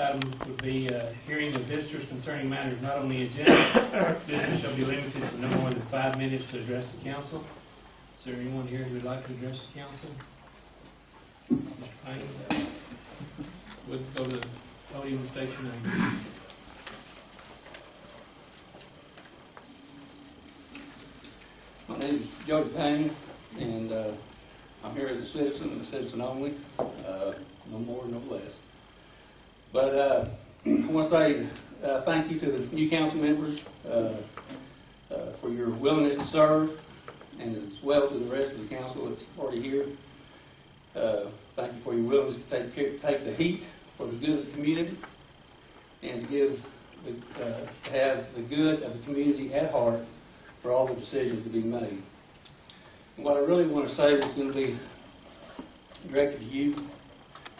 item would be hearing of visitors concerning matters not on the agenda. Visitors shall be limited to no more than 5 minutes to address the council. Is there anyone here who would like to address the council? Mr. Payne? We'll go to the podium and state your name. My name is Jody Payne, and I'm here as a citizen and a citizen only, no more, no less. But I want to say thank you to the new council members for your willingness to serve, and as well to the rest of the council that's already here. Thank you for your willingness to take the heat for the good of the community, and to have the good of the community at heart for all the decisions to be made. And what I really want to say is going to be directed to you,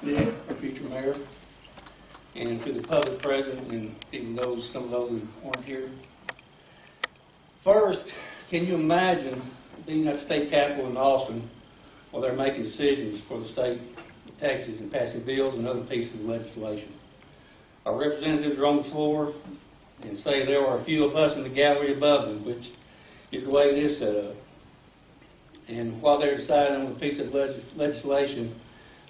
Nick, our future mayor, and to the public present, and even some of those who aren't here. First, can you imagine being at the state capitol in Austin while they're making decisions for the state of Texas and passing bills and other pieces of legislation? Our representatives are on the floor and say there are a few of us in the gallery above them, which is the way it is set up. And while they're deciding on a piece of legislation,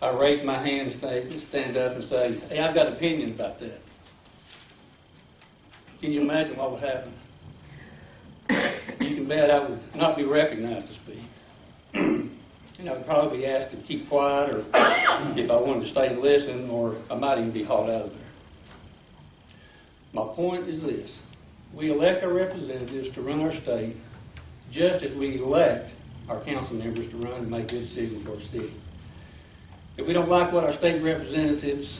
I raise my hand and stand up and say, hey, I've got an opinion about that. Can you imagine what would happen? You can bet I would not be recognized to speak. And I would probably be asked to keep quiet, or if I wanted to stay and listen, or I might even be hauled out of there. My point is this: we elect our representatives to run our state just as we elect our council members to run and make good decisions for our city. If we don't like what our state representatives'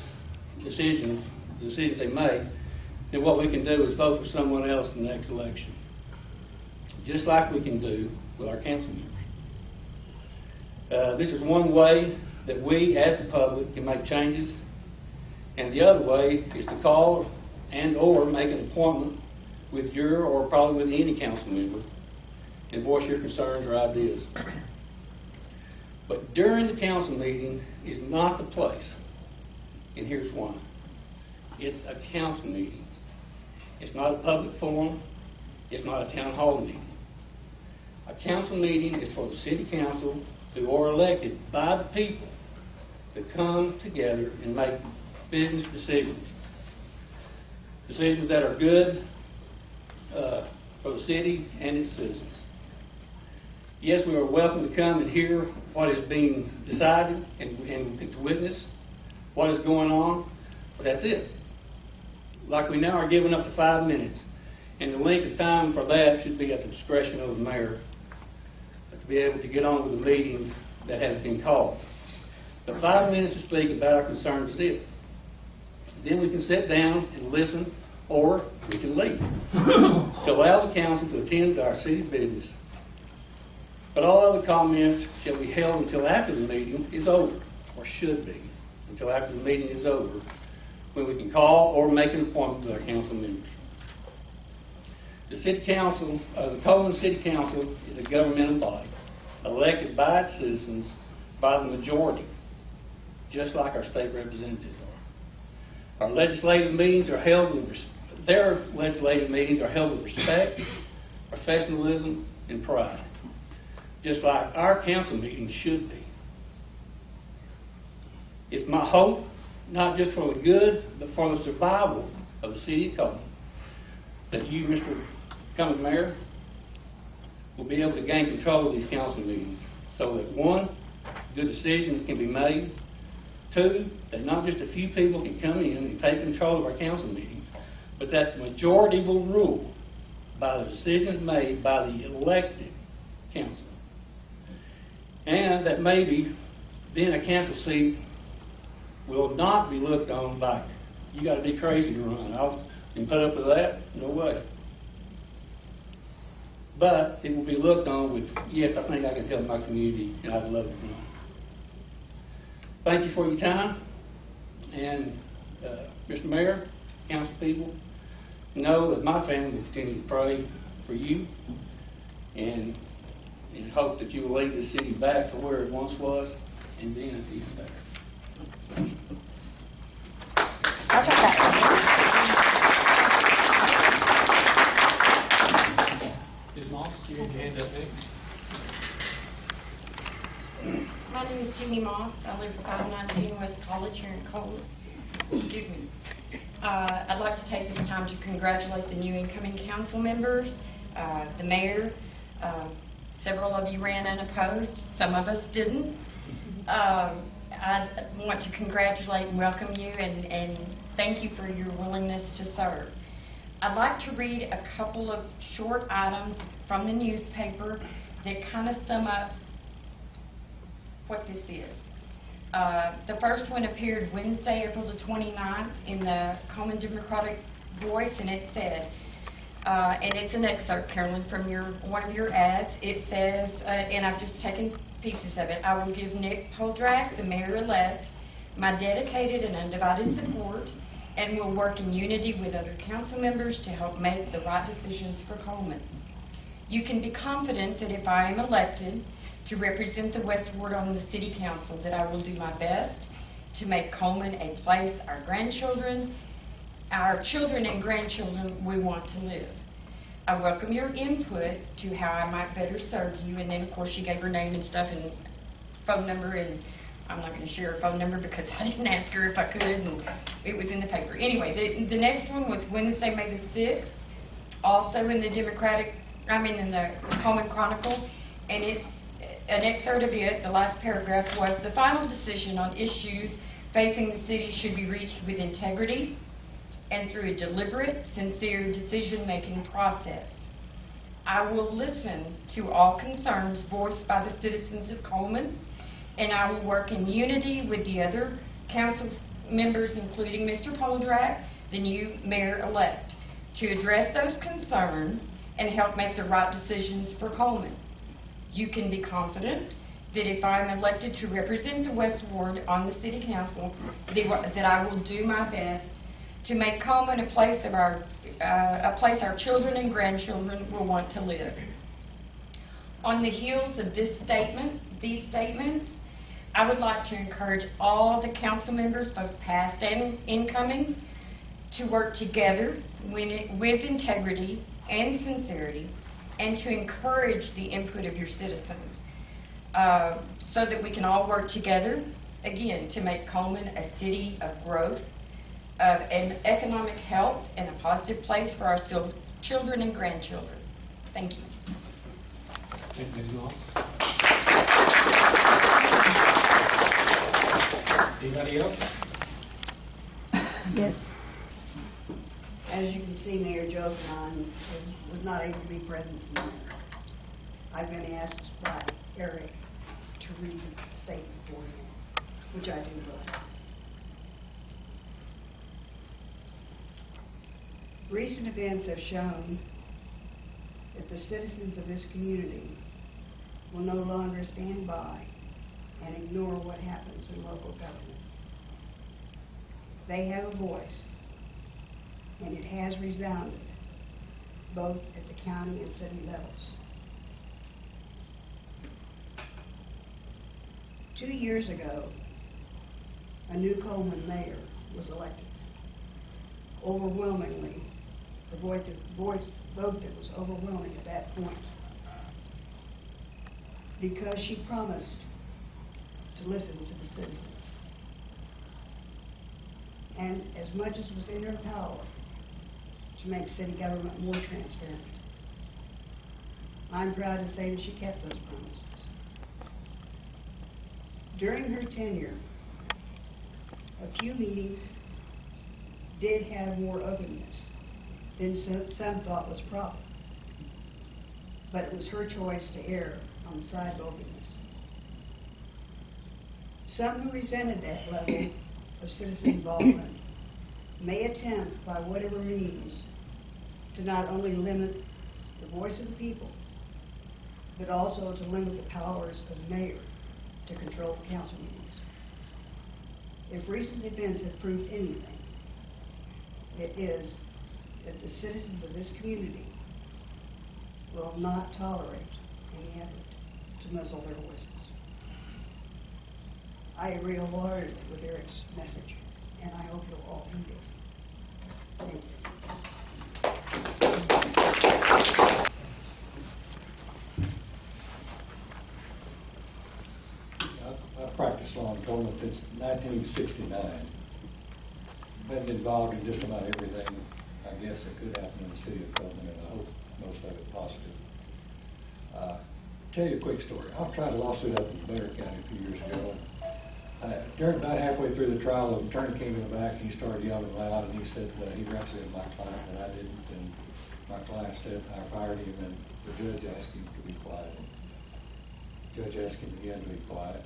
decisions they make, then what we can do is vote for someone else in the next election, just like we can do with our council members. This is one way that we, as the public, can make changes, and the other way is to call and or make an appointment with your, or probably with any council member, and voice your concerns or ideas. But during the council meeting is not the place, and here's why. It's a council meeting. It's not a public forum. It's not a town hall meeting. A council meeting is for the city council, who are elected by the people, to come together and make business decisions. Decisions that are good for the city and its citizens. Yes, we are welcome to come and hear what is being decided and to witness what is going on, but that's it. Like we now are giving up to 5 minutes, and the length of time for that should be at the discretion of the mayor to be able to get on with the meetings that has been called. The 5 minutes to speak about our concerns is it. Then we can sit down and listen, or we can leave to allow the council to attend to our city's business. But all other comments shall be held until after the meeting is over, or should be, until after the meeting is over, when we can call or make an appointment with our council members. The City Council, the Coleman City Council is a governmental body, elected by its citizens by the majority, just like our state representatives are. Our legislative meetings are held with respect, professionalism, and pride, just like our council meetings should be. It's my hope, not just for the good, but for the survival of the city of Coleman, that you, Mr. Coming Mayor, will be able to gain control of these council meetings, so that 1, good decisions can be made, 2, that not just a few people can come in and take control of our council meetings, but that the majority will rule by the decisions made by the elected council. And that maybe then a council seat will not be looked on like, you got to be crazy to run. I can put up with that? No way. But it will be looked on with, yes, I think I can help my community, and I'd love to run. Thank you for your time. And Mr. Mayor, council people, know that my family will continue to pray for you and hope that you will lead the city back to where it once was, and then even better. Okay. College here in Coleman. Excuse me. I'd like to take this time to congratulate the new incoming council members, the mayor. Several of you ran unopposed, some of us didn't. I want to congratulate and welcome you and thank you for your willingness to serve. I'd like to read a couple of short items from the newspaper that kind of sum up what this is. The first one appeared Wednesday, April the 29th in the Coleman Democratic Voice, and it said, and it's an excerpt, Carolyn, from one of your ads. It says, and I've just taken pieces of it, I will give Nick Poldrack, the mayor-elect, my dedicated and undivided support, and will work in unity with other council members to help make the right decisions for Coleman. You can be confident that if I am elected to represent the West Ward on the City Council, that I will do my best to make Coleman a place our children and grandchildren we want to live. I welcome your input to how I might better serve you. And then, of course, she gave her name and stuff and phone number, and I'm not going to share her phone number because I didn't ask her if I could, and it was in the paper. Anyway, the next one was Wednesday, May the 6th, also in the in the Coleman Chronicle, and it's an excerpt of it. The last paragraph was, the final decision on issues facing the city should be reached with integrity and through a deliberate, sincere decision-making process. I will listen to all concerns voiced by the citizens of Coleman, and I will work in unity with the other council members, including Mr. Poldrack, the new mayor-elect, to address those concerns and help make the right decisions for Coleman. You can be confident that if I am elected to represent the West Ward on the City Council, that I will do my best to make Coleman a place our children and grandchildren will want to live. On the heels of these statements, I would like to encourage all the council members, both past and incoming, to work together with integrity and sincerity, and to encourage the input of your citizens, so that we can all work together, again, to make Coleman a city of growth, of an economic health, and a positive place for our children and grandchildren. Thank you. Thank you, Ms. Moss. Anybody else? Yes. As you can see, Mayor Joe Coleman was not able to be present tonight. I've been asked by Eric to read the statement for him, which I do love. Recent events have shown that the citizens of this community will no longer stand by and ignore what happens in local government. They have a voice, and it has resounded both at the county and city levels. 2 years ago, a new Coleman mayor was elected. Overwhelmingly, the vote that was overwhelming at that point, because she promised to listen to the citizens. And as much as was in her power to make city government more transparent, I'm proud to say that she kept those promises. During her tenure, a few meetings did have more openness than some thought was proper. But it was her choice to err on the side of openness. Some who resented that level of citizen involvement may attempt, by whatever means, to not only limit the voice of the people, but also to limit the powers of the mayor to control the council meetings. If recent events have proved anything, it is that the citizens of this community will not tolerate any effort to muzzle their voices. I agree wholeheartedly with Eric's message, and I hope you'll all heed it. Thank you. I practiced law in Coleman since 1969. Been involved in just about everything, I guess, that could happen in the city of Coleman, and I hope most of it positive. Tell you a quick story. I tried a lawsuit up in Bear County a few years ago. During about halfway through the trial, the attorney came in the back and he started yelling loud, and he said he represented my client and I didn't, and my client said I fired him, and the judge asked him to be quiet. The judge asked him again to be quiet.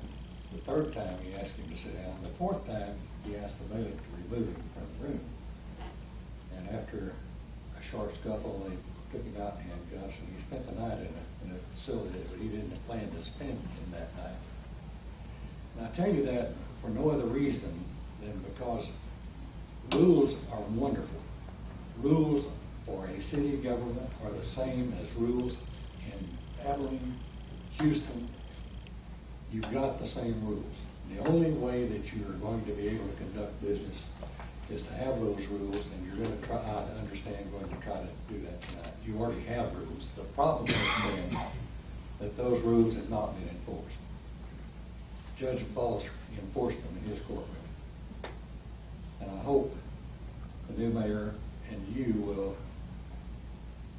The third time he asked him to sit down. The fourth time he asked the bailiff to remove him from the room. And after a short scuffle, they took him out in handcuffs, and he spent the night in a facility that he didn't plan to spend in that night. And I tell you that for no other reason than because rules are wonderful. Rules for a city government are the same as rules in Abilene, Houston. You've got the same rules. The only way that you are going to be able to conduct business is to have those rules, and you're going to try, I understand, going to try to do that tonight. You already have rules. The problem has been that those rules have not been enforced. Judge Balls enforced them in his courtroom. And I hope the new mayor and you will,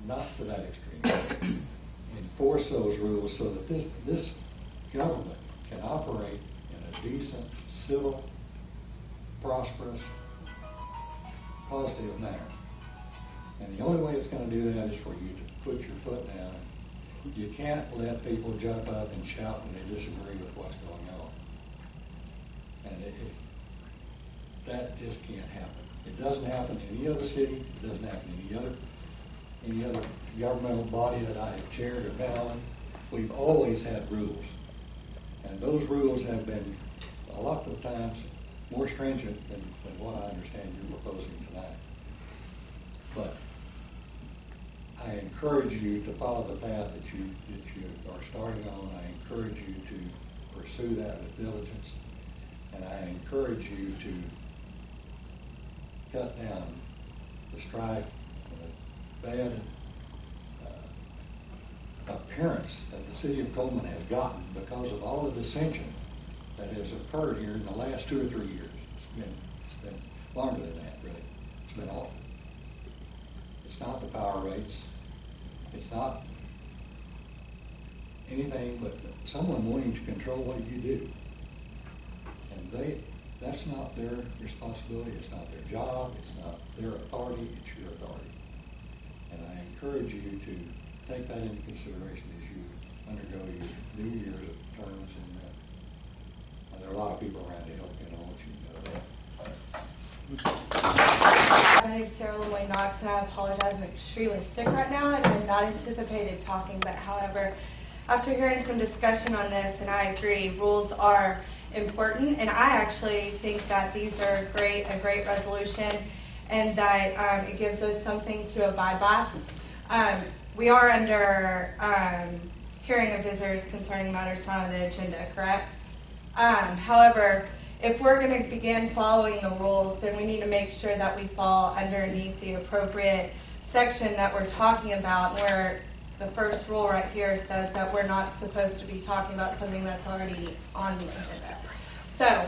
not to that extreme, enforce those rules so that this government can operate in a decent, civil, prosperous, positive manner. And the only way it's going to do that is for you to put your foot down. You can't let people jump up and shout when they disagree with what's going on. And that just can't happen. It doesn't happen in any other city. It doesn't happen in any other governmental body that I have chaired or been on. We've always had rules. And those rules have been, a lot of times, more stringent than what I understand you're proposing tonight. But I encourage you to follow the path that you are starting on. I encourage you to pursue that with diligence. And I encourage you to cut down the strife and the bad appearance that the city of Coleman has gotten because of all the dissension that has occurred here in the last 2 or 3 years. It's been longer than that, really. It's been awful. It's not the power rates. It's not anything but someone wanting to control what you do. And that's not their responsibility. It's not their job. It's not their authority. It's your authority. And I encourage you to take that into consideration as you undergo your new years of terms. And there are a lot of people around to help you, and I want you to know that. My name is Sarah LeWayne Knox, and I apologize. I'm extremely sick right now, and I had not anticipated talking. But however, after hearing some discussion on this, and I agree, rules are important, and I actually think that these are a great resolution, and that it gives us something to abide by. We are under hearing of visitors concerning matters not on the agenda, correct? However, if we're going to begin following the rules, then we need to make sure that we fall underneath the appropriate section that we're talking about, where the first rule right here says that we're not supposed to be talking about something that's already on the agenda. So,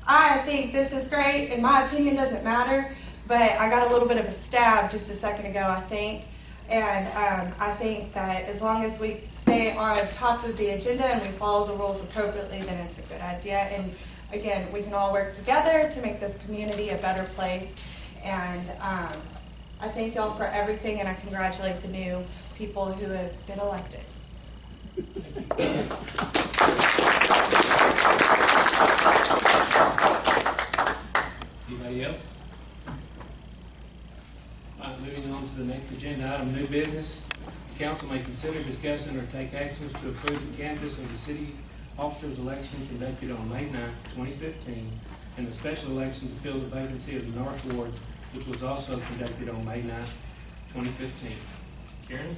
I think this is great. In my opinion, doesn't matter, but I got a little bit of a stab just a second ago, I think. And I think that as long as we stay on top of the agenda and we follow the rules appropriately, then it's a good idea. And again, we can all work together to make this community a better place. And I thank y'all for everything, and I congratulate the new people who have been elected. Anybody else? All right, moving on to the next agenda item, new business. The council may consider, discuss, and/or take actions to approve the canvass of the city officers' election conducted on May 9, 2015, and the special election to fill the vacancy of the North Ward, which was also conducted on May 9, 2015. Karen?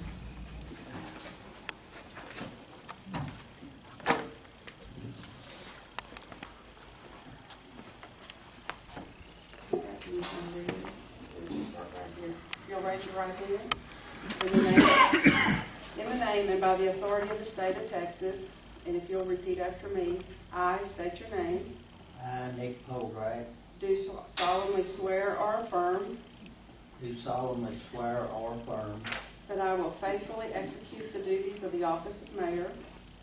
You'll raise your right hand. In the name and by the authority of the state of Texas, And if you'll repeat after me, I state your name, I, Nick Poldrack, do solemnly swear or affirm do solemnly swear or affirm that I will faithfully execute the duties of the office of mayor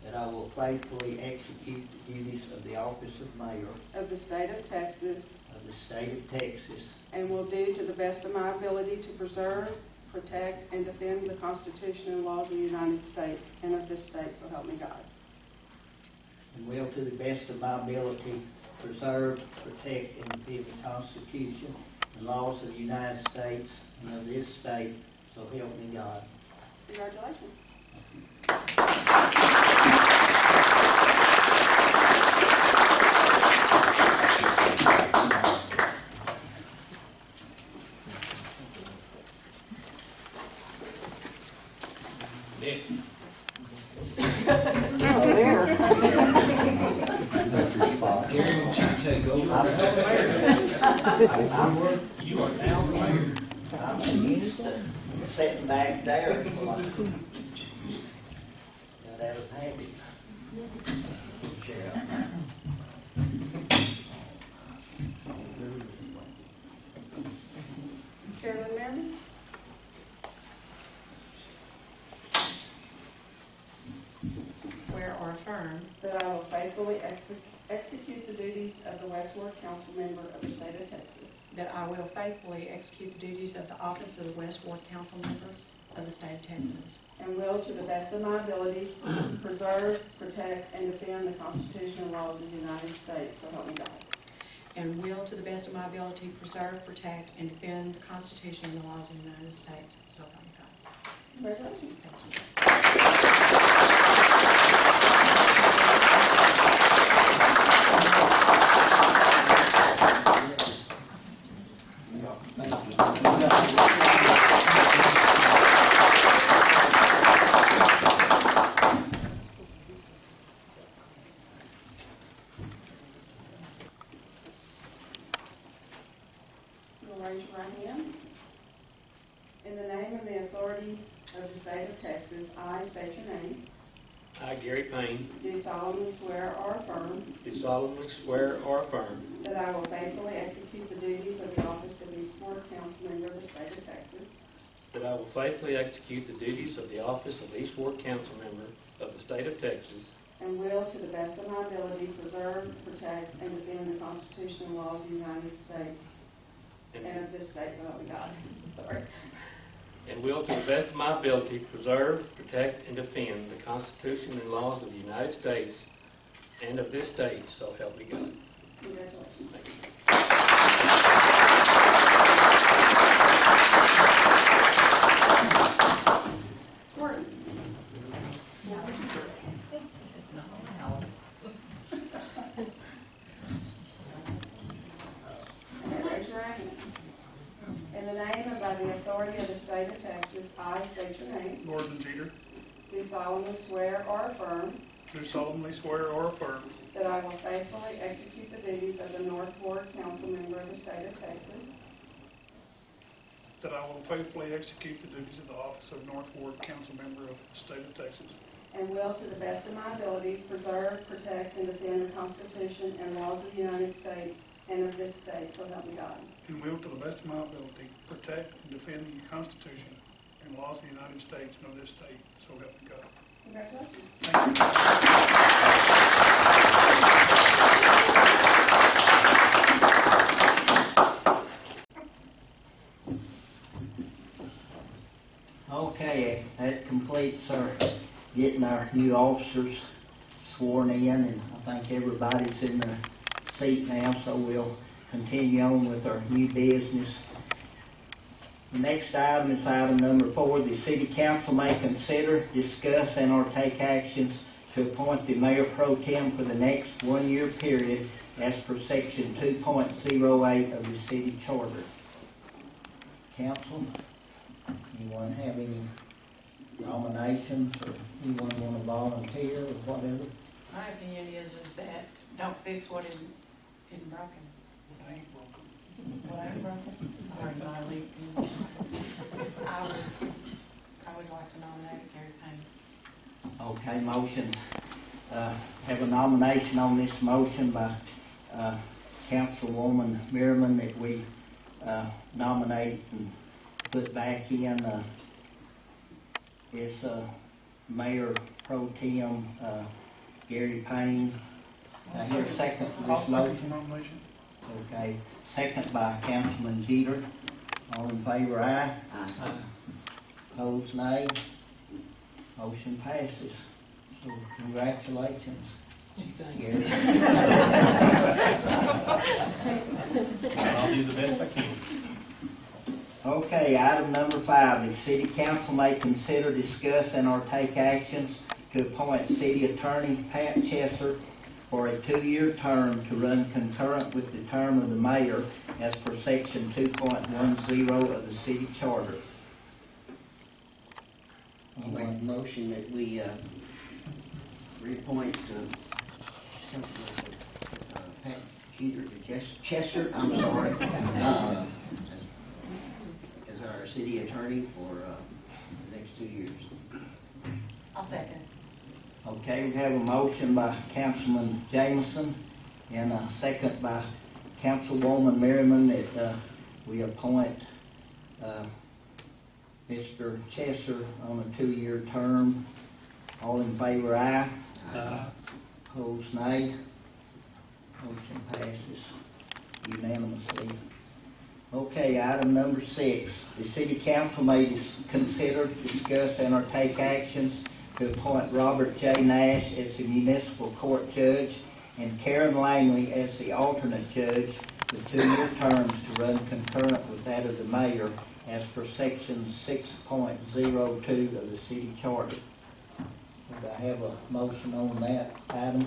that I will faithfully execute the duties of the office of mayor of the state of Texas of the state of Texas, and will do to the best of my ability to preserve, protect, and defend the Constitution and laws of the United States and of this state, so help me God. and will to the best of my ability preserve, protect, and defend the Constitution and laws of the United States and of this state, so help me God. Congratulations. Nick? You are now the mayor. I'm used to sitting back there. Got out of habit. Chairman Merriman? Swear or affirm That I will faithfully execute the duties of the West Ward Council member of the state of Texas, that I will faithfully execute the duties of the office of the West Ward Council Member of the state of Texas, and will, to the best of my ability, preserve, protect, and defend the Constitution and laws of the United States, so help me God. and will, to the best of my ability, preserve, protect, and defend the Constitution and the laws of the United States, so help me God. Congratulations. Thank you. You'll raise your right hand. In the name and the authority of the state of Texas, I state your name, I, Gary Payne, do solemnly swear or affirm do solemnly swear or affirm that I will faithfully execute the duties of the office of East Ward Council member of the state of Texas, that I will faithfully execute the duties of the office of East Ward Council Member of the state of Texas, and will, to the best of my ability, preserve, protect, and defend the Constitution and laws of the United States and of this state, so help me God. Sorry. and will, to the best of my ability, preserve, protect, and defend the Constitution and laws of the United States and of this state, so help me God. Congratulations. Thank you. Gordon. Raise your right hand. In the name and by the authority of the state of Texas, I state your name, Gordon Jeter, do solemnly swear or affirm do solemnly swear or affirm that I will faithfully execute the duties of the North Ward Council member of the state of Texas, that I will faithfully execute the duties of the office of North Ward Council Member of the state of Texas, and will, to the best of my ability, preserve, protect, and defend the Constitution and laws of the United States and of this state, so help me God. and will, to the best of my ability, protect and defend the Constitution and laws of the United States and of this state, so help me God. Congratulations. Thank you. Okay, that completes our getting our new officers sworn in, and I think everybody's in their seat now, so we'll continue on with our new business. The next item is item number 4. The City Council may consider, discuss, and or take actions to appoint the Mayor Pro Tem for the next one-year period as per Section 2.08 of the City Charter. Council, anyone have any nominations, or anyone want to volunteer or whatever? My opinion is that don't fix what isn't broken. What ain't broken? Sorry, Miley. I would like to nominate Gary Payne. Okay, motion have a nomination on this motion by Councilwoman Merriman that we nominate and put back in is Mayor Pro Tem Gary Payne. I hear a second for I'll this second the motion. nomination. Okay, second by Councilman Jeter. All in favor, aye. Aye. Opposed, nay. Motion passes. So congratulations, Gary. I'll do the best I can. Okay, item number 5, the city council may consider, discuss, and or take actions to appoint city attorney Pat Chesser for a 2-year term to run concurrent with the term of the mayor as per section 2.10 of the city charter. I'll make a motion that we reappoint Pat Chesser, I'm sorry, as our city attorney for the next 2 years. I'll second. Okay, we have a motion by Councilman Jameson and a second by Councilwoman Merriman that we appoint Mr. Chesser on a 2-year term. All in favor, aye. Opposed, nay. Motion passes unanimously. Okay, item number 6. The city council may consider, discuss, and or take actions to appoint Robert J. Nash as the municipal court judge and Karen Langley as the alternate judge with 2-year terms to run concurrent with that of the mayor as per section 6.02 of the city charter. Do I have a motion on that item?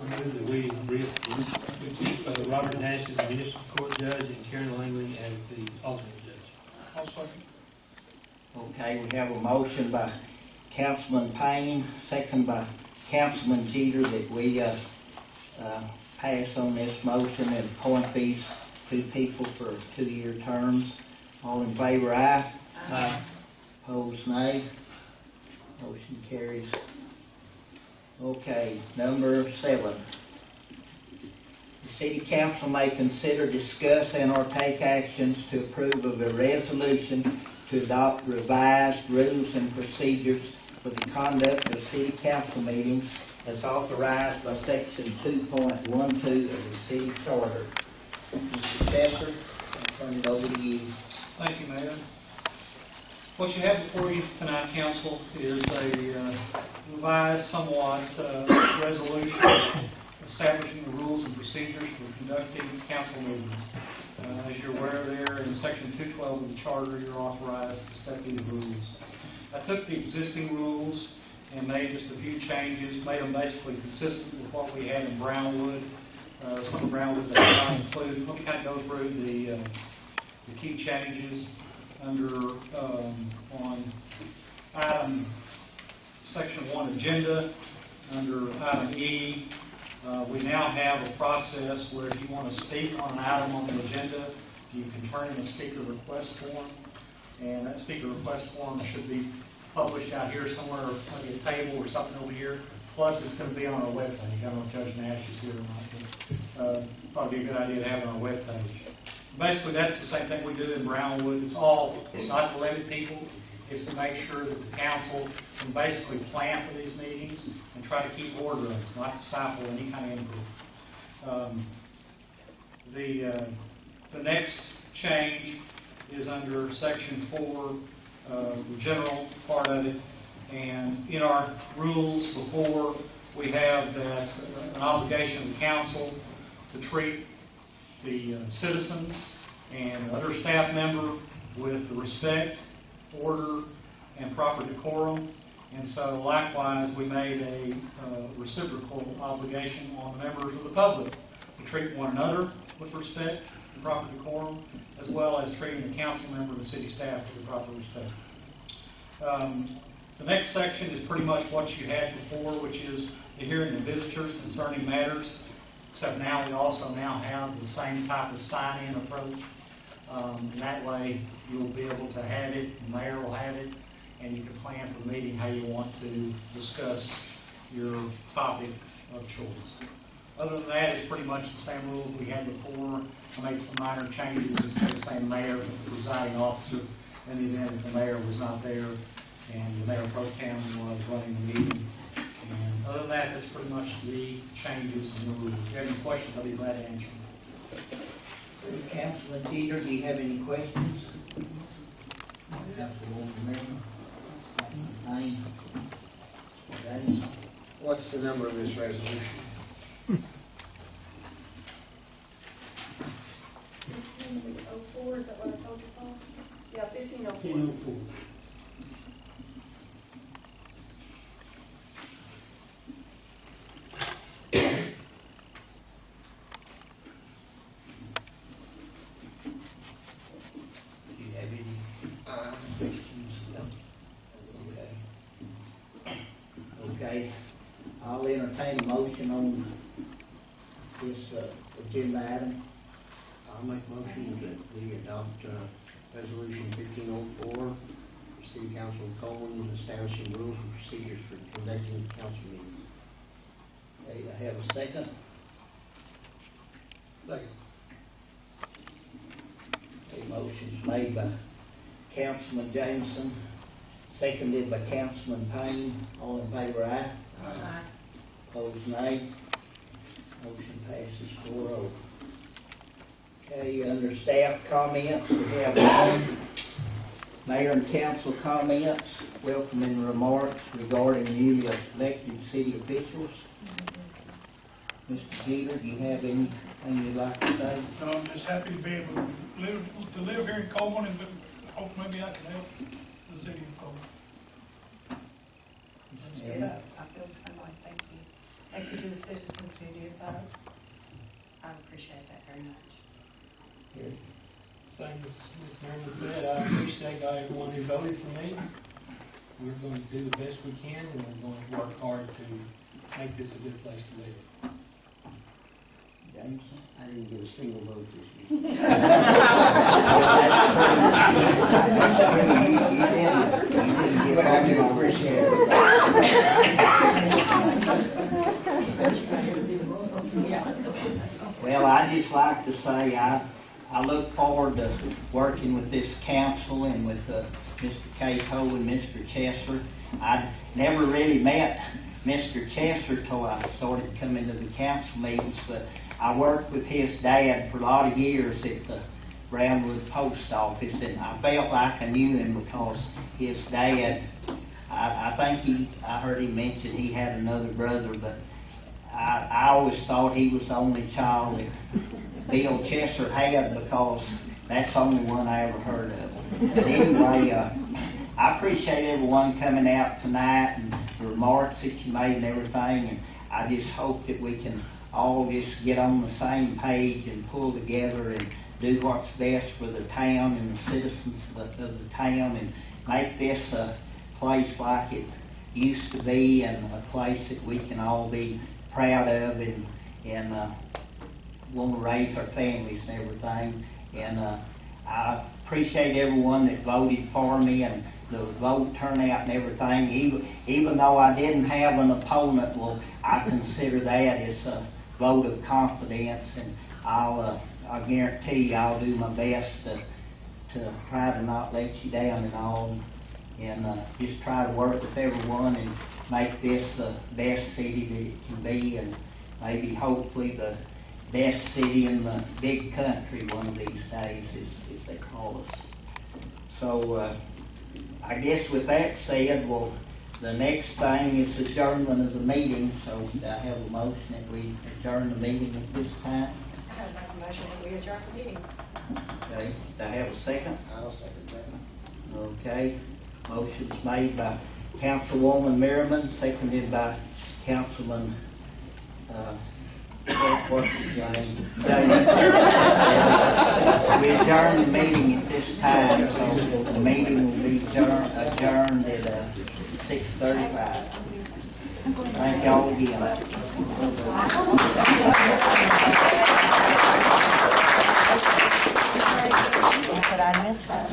I move that we keep Robert Nash as the municipal court judge and Karen Langley as the alternate judge. I'll second. Okay, we have a motion by Councilman Payne, second by Councilman Jeter, that we pass on this motion and appoint these 2 people for 2-year terms. All in favor, aye. Aye. Opposed, nay. Motion carries. Okay, number 7. The city council may consider, discuss, and or take actions to approve of a resolution to adopt revised rules and procedures for the conduct of city council meetings as authorized by section 2.12 of the city charter. Mr. Chesser, I'll turn it over to you. Thank you, Mayor. What you have before you tonight, council, is a revised, somewhat resolution establishing the rules and procedures for conducting council meetings. As you're aware, there in section 212 of the charter, you're authorized to set these rules. I took the existing rules and made just a few changes, made them basically consistent with what we had in Brownwood. Some of Brownwood's that I include. Let me kind of go through the key changes under on item section 1 agenda. Under item E, we now have a process where if you want to speak on an item on the agenda, you can turn in a speaker request form, and that speaker request form should be published out here somewhere, maybe a table or something over here. Plus, it's going to be on our webpage. I don't know if Judge Nash is here or not, but probably be a good idea to have it on our webpage. Basically, that's the same thing we do in Brownwood. It's not to limit people. It's to make sure that the council can basically plan for these meetings and try to keep order of it, not to stifle any kind of input. The next change is under section 4, the general part of it. And in our rules before, we have that an obligation of the council to treat the citizens and other staff member with the respect, order, and proper decorum. And so likewise, we made a reciprocal obligation on the members of the public to treat one another with respect and proper decorum, as well as treating the council member and the city staff with the proper respect. The next section is pretty much what you had before, which is the hearing of visitors concerning matters, except now we also now have the same type of sign-in approach. And that way, you'll be able to have it, the mayor will have it, and you can plan for the meeting how you want to discuss your topic of choice. Other than that, it's pretty much the same rules we had before. I made some minor changes, instead of saying mayor, but the presiding officer, in the event that the mayor was not there, and the mayor pro tem was running the meeting. And other than that, that's pretty much the changes in the rules. If you have any questions, I'll be glad to answer them. Councilman Teeter, do you have any questions? Councilwoman Merriman? Aye. Davis? What's the number of this resolution? 1504, is that what I told you, Paul? Yeah, 1504. 10:04. Do you have any questions? Okay. Okay, I'll entertain a motion on this agenda item. I'll make a motion that we adopt Resolution 1504, City Council of Coleman establishing rules and procedures for conducting council meetings. Okay, I have a second. Second. A motion's made by Councilman Jameson, seconded by Councilman Payne. All in favor, aye? Aye. Opposed, nay. Motion passes 4-0. Okay, under staff comments, we have none. Mayor and council comments, welcoming remarks regarding newly elected city officials. Mr. Jeter, do you have anything you'd like to say? No, I'm just happy to be able to live here in Coleman, and hope maybe I can help the city of Coleman. Yeah. I feel the same way. Thank you. Thank you to the citizens who did vote. I appreciate that very much. Here. Same as Ms. Merriman said, I appreciate everyone who voted for me. We're going to do the best we can, and we're going to work hard to make this a good place to live. Jameson? I didn't get a single vote this year. But I do appreciate it. Well, I'd just like to say I look forward to working with this council and with Mr. Cato and Mr. Chesser. I never really met Mr. Chesser till I started coming to the council meetings, but I worked with his dad for a lot of years at the Brownwood Post Office, and I felt like I knew him because his dad, I heard him mention he had another brother, but I always thought he was the only child that Bill Chesser had, because that's the only one I ever heard of. But anyway, I appreciate everyone coming out tonight and the remarks that you made and everything, and I just hope that we can all just get on the same page and pull together and do what's best for the town and the citizens of the town, and make this a place like it used to be, and a place that we can all be proud of and want to raise our families and everything. And I appreciate everyone that voted for me, and the vote turnout and everything. Even though I didn't have an opponent, well, I consider that as a vote of confidence, and I guarantee you I'll do my best to try to not let you down at all, and just try to work with everyone and make this the best city that it can be, and maybe hopefully the best city in the big country one of these days, as they call us. So I guess with that said, well, the next thing is adjournment of the meeting, so I have a motion that we adjourn the meeting at this time. I would make a motion that we adjourn the meeting. Okay, do I have a second? I'll second that. Okay, motion's made by Councilwoman Merriman, seconded by Councilman, what's his name? Davis. We adjourn the meeting at this time, so the meeting will be adjourned at 6:35. Thank y'all again. But I missed that.